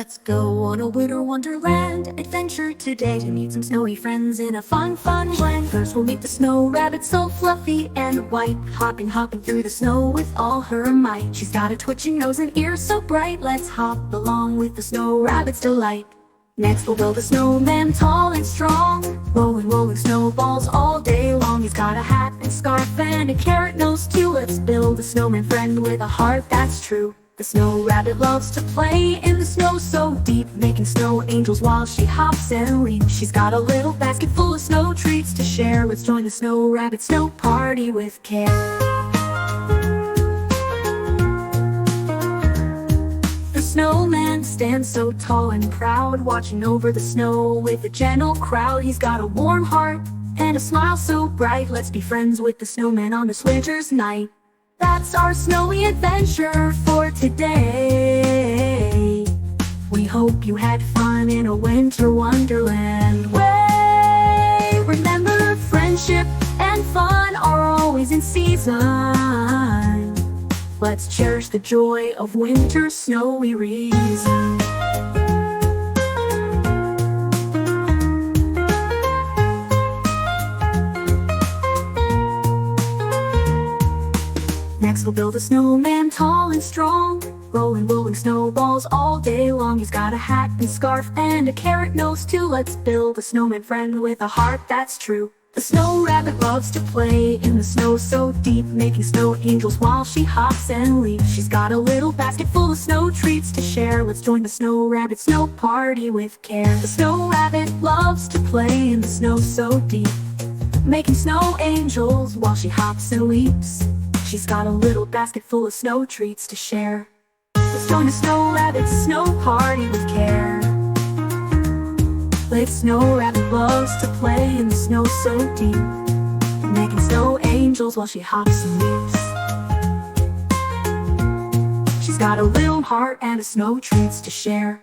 Let's go on a winter wonderland adventure today to meet some snowy friends in a fun blend. First we'll meet the snow rabbit, so fluffy and white, hopping through the snow with all her might. She's got a twitching nose and ears so bright. Let's hop along with the snow rabbit's delight. Next we'll build a snowman tall and strong, rolling snowballs all day long. He's got a hat and scarf and a carrot nose too. Let's build a snowman friend with a heart that's true. The snow rabbit loves to play in the snow so deep, making snow angels while she hops and leaps. She's got a little basket full of snow treats to share. Let's join the snow rabbit snow party with care. The snowman stands so tall and proud, watching over the snow with a gentle crowd. He's got a warm heart and a smile so bright. Let's be friends with the snowman on this winter's night. That's our snowy adventure for today. We hope you had fun in a winter wonderland way. Remember, friendship and fun are always in season. Let's cherish the joy of winter's snowy reason. Next we'll build a snowman tall and strong, rolling snowballs all day long. He's got a hat and scarf and a carrot nose too. Let's build a snowman friend with a heart that's true. The snow rabbit loves to play in the snow so deep, making snow angels while she hops and leaps. She's got a little basket full of snow treats to share. Let's join the snow rabbit snow party with care. The snow rabbit loves to play in the snow so deep, making snow angels while she hops and leaps. She's got a little basket full of snow treats to share. Let's join the snow rabbit's snow party with care. The snow rabbit loves to play in the snow so deep, making snow angels while she hops and leaps. She's got a little heart and a snow treats to share.